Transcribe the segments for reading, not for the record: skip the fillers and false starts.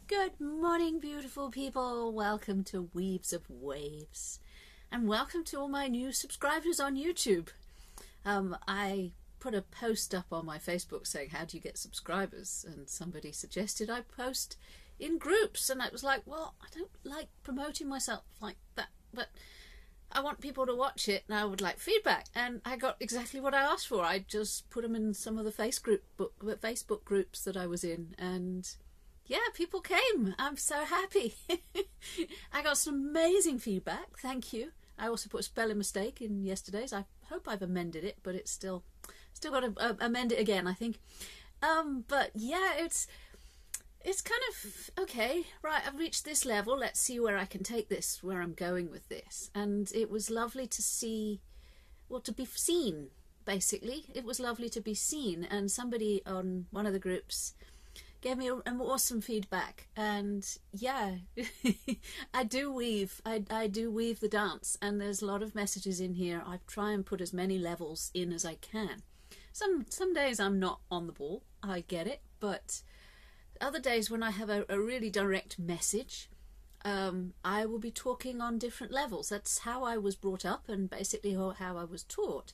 Good morning, beautiful people. Welcome to Weaves of Waves. And welcome to all my new subscribers on YouTube. I put a post up on my Facebook saying, how do you get subscribers? And somebody suggested I post in groups. And I was like, well, I don't like promoting myself like that, but I want people to watch it and I would like feedback. And I got exactly what I asked for. I just put them in some of the Facebook groups that I was in, and yeah, people came. I'm so happy. I got some amazing feedback. Thank you. I also put a spelling mistake in yesterday's. I hope I've amended it, but it's still got to amend it again, I think. But yeah, it's kind of okay. Right, I've reached this level. Let's see where I can take this, where I'm going with this. And it was lovely to see, well, to be seen. Basically, it was lovely to be seen. And somebody on one of the groups gave me an awesome feedback, and yeah, I do weave. I do weave the dance, and there's a lot of messages in here. I try and put as many levels in as I can. Some days I'm not on the ball, I get it, but other days when I have a really direct message, I will be talking on different levels. That's how I was brought up, and basically how I was taught.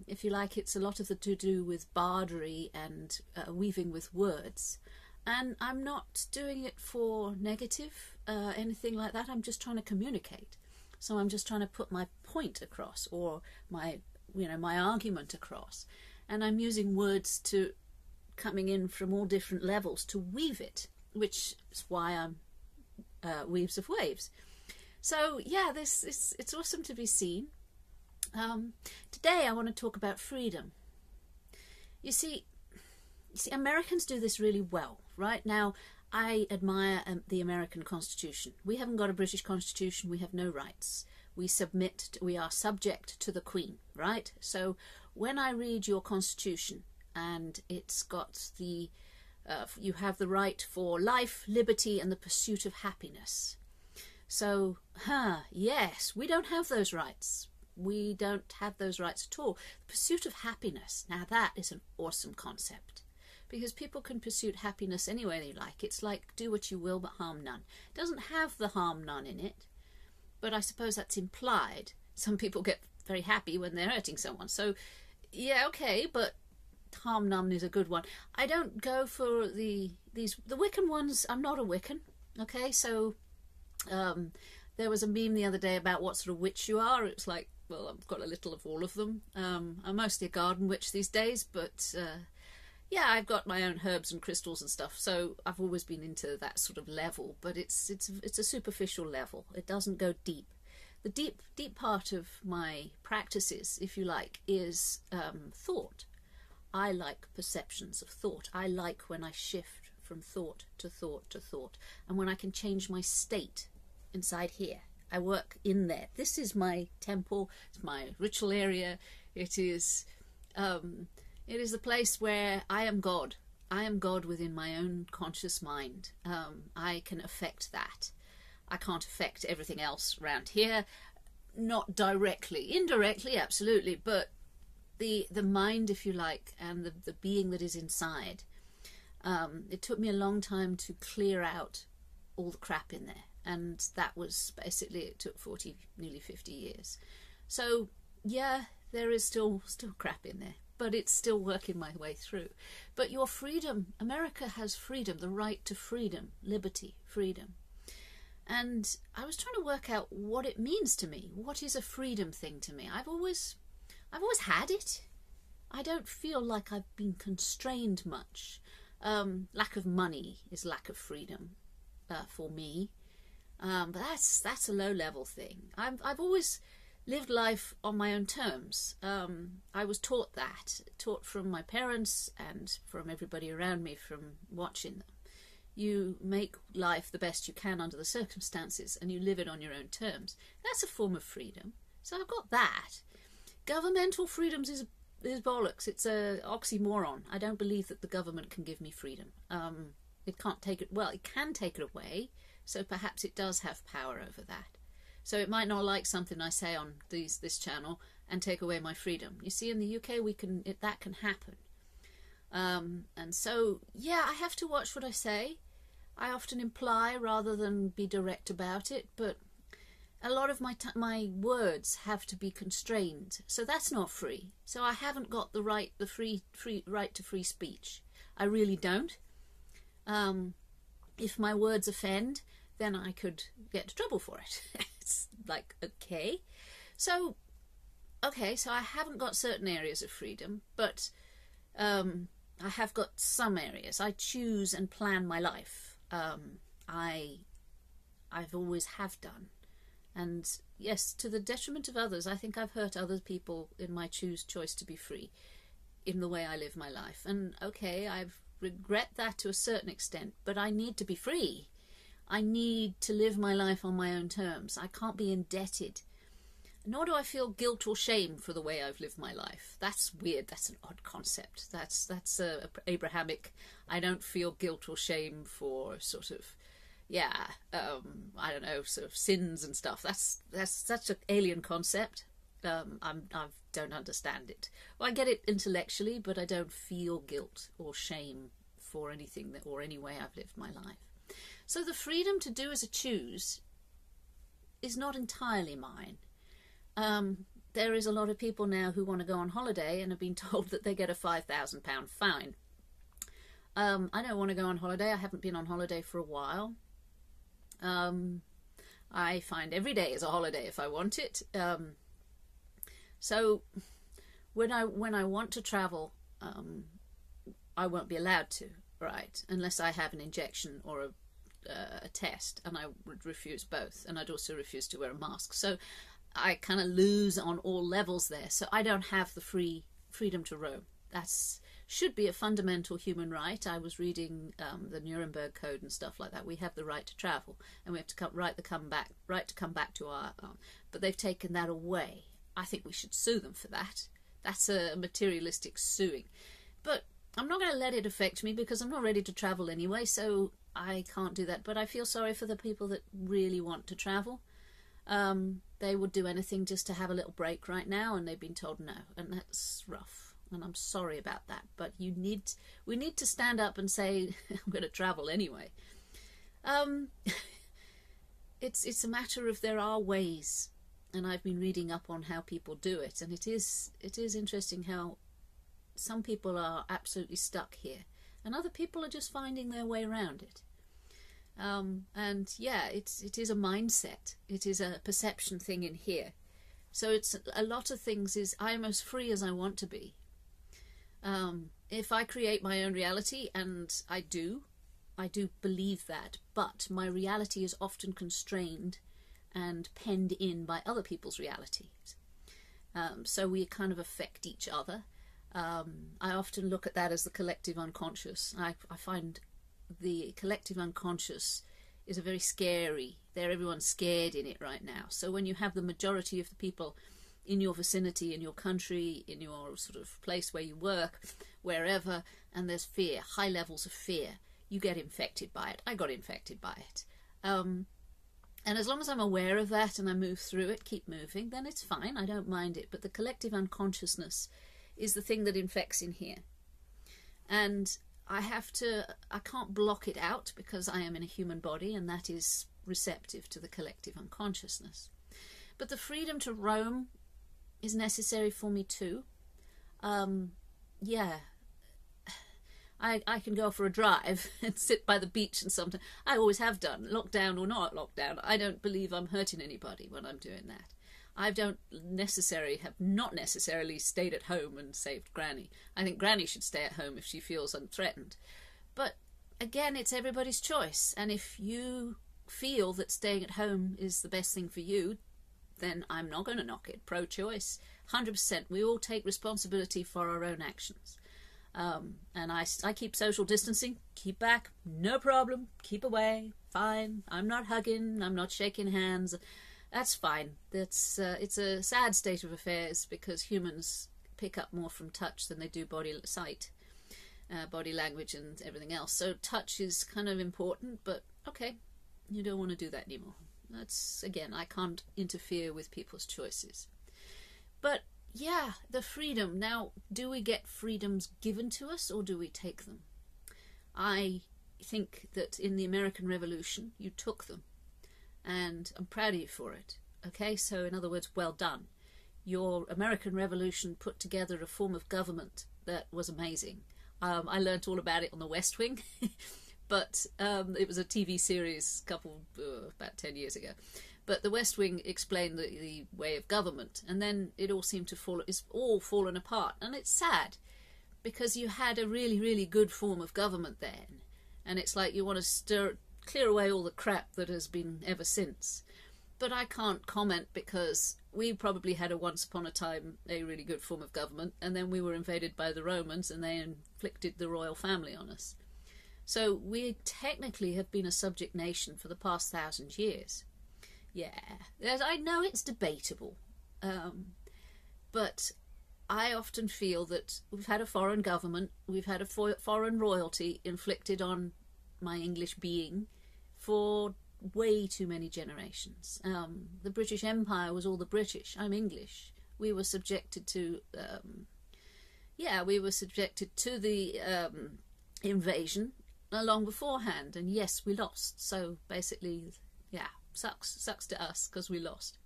If you like, it's a lot of the to do with bardery and weaving with words, and I'm not doing it for negative anything like that. I'm just trying to communicate. So I'm just trying to put my point across, or my argument across, and I'm using words to coming in from all different levels to weave it, which is why I'm Weaves of Waves. So yeah, it's awesome to be seen. Today I want to talk about freedom. You see, Americans do this really well. Right now, I admire the American Constitution. We haven't got a British Constitution. We have no rights. We are subject to the Queen, right? So when I read your Constitution, and it's got the, you have the right for life, liberty, and the pursuit of happiness. So, yes, we don't have those rights. We don't have those rights at all. The pursuit of happiness, now that is an awesome concept, because people can pursue happiness any way they like. It's like do what you will but harm none. It doesn't have the harm none in it, but I suppose that's implied. Some people get very happy when they're hurting someone. So yeah, okay, but harm none is a good one. I don't go for the Wiccan ones. I'm not a Wiccan, okay? So there was a meme the other day about what sort of witch you are. It's like, well, I've got a little of all of them. I'm mostly a garden witch these days, but yeah, I've got my own herbs and crystals and stuff. So I've always been into that sort of level, but it's a superficial level. It doesn't go deep. The deep part of my practices, if you like, is thought. I like perceptions of thought. I like when I shift from thought to thought to thought, and when I can change my state inside here. I work in there. This is my temple. It's my ritual area. It is the place where I am God. I am God within my own conscious mind. I can affect that. I can't affect everything else around here. Not directly. Indirectly, absolutely. But the mind, if you like, and the being that is inside. It took me a long time to clear out all the crap in there. And that was basically, it took nearly 50 years. So yeah, there is still crap in there, but it's still working my way through. But your freedom, America has freedom, the right to freedom, liberty, freedom. And I was trying to work out what it means to me. What is a freedom thing to me? I've always had it. I don't feel like I've been constrained much. Lack of money is lack of freedom for me. But that's a low-level thing. I've always lived life on my own terms. I was taught from my parents and from everybody around me from watching them. You make life the best you can under the circumstances, and you live it on your own terms. That's a form of freedom. So I've got that. Governmental freedoms is bollocks. It's a oxymoron. I don't believe that the government can give me freedom. It can't take it. Well, it can take it away. So perhaps it does have power over that. So it might not like something I say on this channel and take away my freedom. You see, in the UK, that can happen. And so, yeah, I have to watch what I say. I often imply rather than be direct about it, but a lot of my words have to be constrained, so that's not free. So I haven't got the free right to free speech. I really don't. If my words offend, then I could get into trouble for it. It's like, okay. So I haven't got certain areas of freedom, but I have got some areas. I choose and plan my life. I've always have done. And yes, to the detriment of others, I think I've hurt other people in my choice to be free in the way I live my life. And okay, I regret that to a certain extent, but I need to be free. I need to live my life on my own terms. I can't be indebted. Nor do I feel guilt or shame for the way I've lived my life. That's weird. That's an odd concept. That's Abrahamic. I don't feel guilt or shame for sort of, I don't know, sort of sins and stuff. That's such an alien concept. I don't understand it. Well, I get it intellectually, but I don't feel guilt or shame for anything or any way I've lived my life. So the freedom to do as I choose is not entirely mine. There is a lot of people now who want to go on holiday and have been told that they get a £5,000 fine. I don't want to go on holiday. I haven't been on holiday for a while. I find every day is a holiday if I want it. So when I want to travel, I won't be allowed to, right? Unless I have an injection or a test, and I would refuse both, and I'd also refuse to wear a mask. So I kind of lose on all levels there. So I don't have the freedom to roam. That should be a fundamental human right. I was reading the Nuremberg Code and stuff like that. We have the right to travel, and we have to right to come back to our. But they've taken that away. I think we should sue them for that. That's a materialistic suing. But I'm not going to let it affect me because I'm not ready to travel anyway. So I can't do that. But I feel sorry for the people that really want to travel. They would do anything just to have a little break right now, and they've been told no, and that's rough, and I'm sorry about that. But we need to stand up and say I'm going to travel anyway. It's a matter of there are ways, and I've been reading up on how people do it, and it is interesting how some people are absolutely stuck here, and other people are just finding their way around it. And yeah, it is a mindset. It is a perception thing in here. So it's a lot of things is I'm as free as I want to be. If I create my own reality, and I do believe that, but my reality is often constrained and penned in by other people's realities. So we kind of affect each other. I often look at that as the collective unconscious. I find the collective unconscious is a very scary. Everyone's scared in it right now. So when you have the majority of the people in your vicinity, in your country, in your sort of place where you work, wherever, and there's fear, high levels of fear, you get infected by it. I got infected by it. And as long as I'm aware of that and I move through it, keep moving, then it's fine. I don't mind it. But the collective unconsciousness is the thing that infects in here. And I can't block it out because I am in a human body, and that is receptive to the collective unconsciousness. But the freedom to roam is necessary for me too. Yeah, I can go for a drive and sit by the beach and sometimes. I always have done, lockdown or not lockdown. I don't believe I'm hurting anybody when I'm doing that. I have not necessarily stayed at home and saved Granny. I think Granny should stay at home if she feels unthreatened. But again, it's everybody's choice. And if you feel that staying at home is the best thing for you, then I'm not going to knock it. Pro-choice, 100%. We all take responsibility for our own actions. And I keep social distancing, keep back, no problem, keep away, fine. I'm not hugging, I'm not shaking hands. That's fine. It's a sad state of affairs because humans pick up more from touch than they do body language and everything else. So touch is kind of important, but okay, you don't want to do that anymore. That's, again, I can't interfere with people's choices. But yeah, the freedom. Now, do we get freedoms given to us or do we take them? I think that in the American Revolution you took them, and I'm proud of you for it. Okay, so in other words, well done. Your American Revolution put together a form of government that was amazing. I learnt all about it on The West Wing, but it was a TV series about 10 years ago. But The West Wing explained the way of government, and then it all seemed to it's all fallen apart. And it's sad, because you had a really, really good form of government then, and it's like you want to clear away all the crap that has been ever since. But I can't comment, because we probably had once upon a time a really good form of government, and then we were invaded by the Romans and they inflicted the royal family on us. So we technically have been a subject nation for the past 1,000 years. Yeah, I know it's debatable, but I often feel that we've had a foreign government, we've had a foreign royalty inflicted on my English being for way too many generations. The British Empire was all the British. I'm English. We were subjected to the invasion long beforehand, and yes, we lost. So basically, yeah, sucks to us because we lost.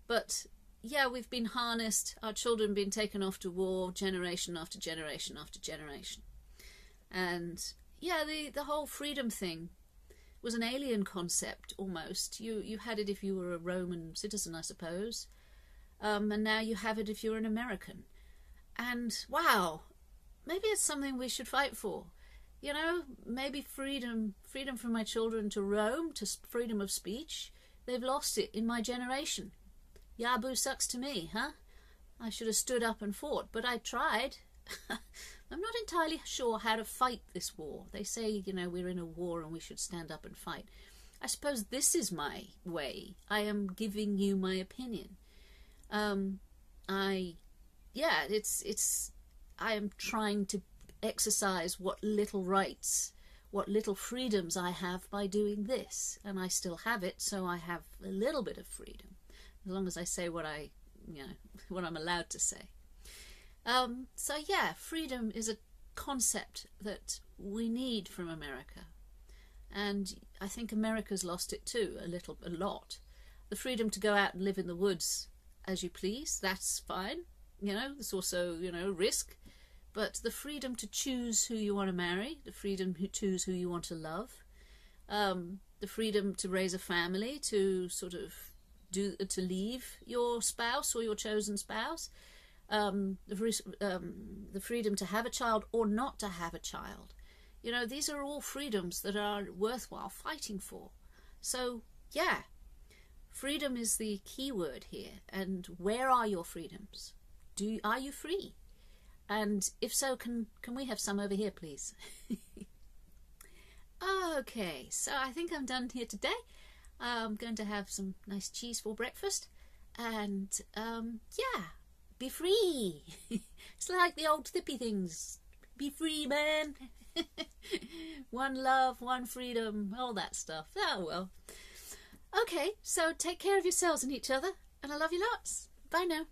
But yeah, we've been harnessed. Our children have been taken off to war generation after generation after generation. And yeah, the whole freedom thing was an alien concept almost. You had it if you were a Roman citizen, I suppose, and now you have it if you're an American. And wow, maybe it's something we should fight for. You know, maybe freedom for my children to roam, to freedom of speech. They've lost it in my generation. Yabu sucks to me, huh? I should have stood up and fought, but I tried. I'm not entirely sure how to fight this war. They say, you know, we're in a war and we should stand up and fight. I suppose this is my way. I am giving you my opinion. I am trying to exercise what little rights, what little freedoms I have by doing this, and I still have it, so I have a little bit of freedom, as long as I say what I'm allowed to say. So yeah, freedom is a concept that we need from America, and I think America's lost it too, a lot. The freedom to go out and live in the woods as you please, that's fine. You know, there's also, you know, risk. But the freedom to choose who you want to marry, the freedom to choose who you want to love, the freedom to raise a family, to sort of to leave your spouse or your chosen spouse, the freedom to have a child or not to have a child. You know, these are all freedoms that are worthwhile fighting for. So yeah, freedom is the key word here. And where are your freedoms? Are you free? And if so, can we have some over here, please? Okay, so I think I'm done here today. I'm going to have some nice cheese for breakfast. And, yeah, be free. It's like the old hippie things. Be free, man. One love, one freedom, all that stuff. Oh, well. Okay, so take care of yourselves and each other. And I love you lots. Bye now.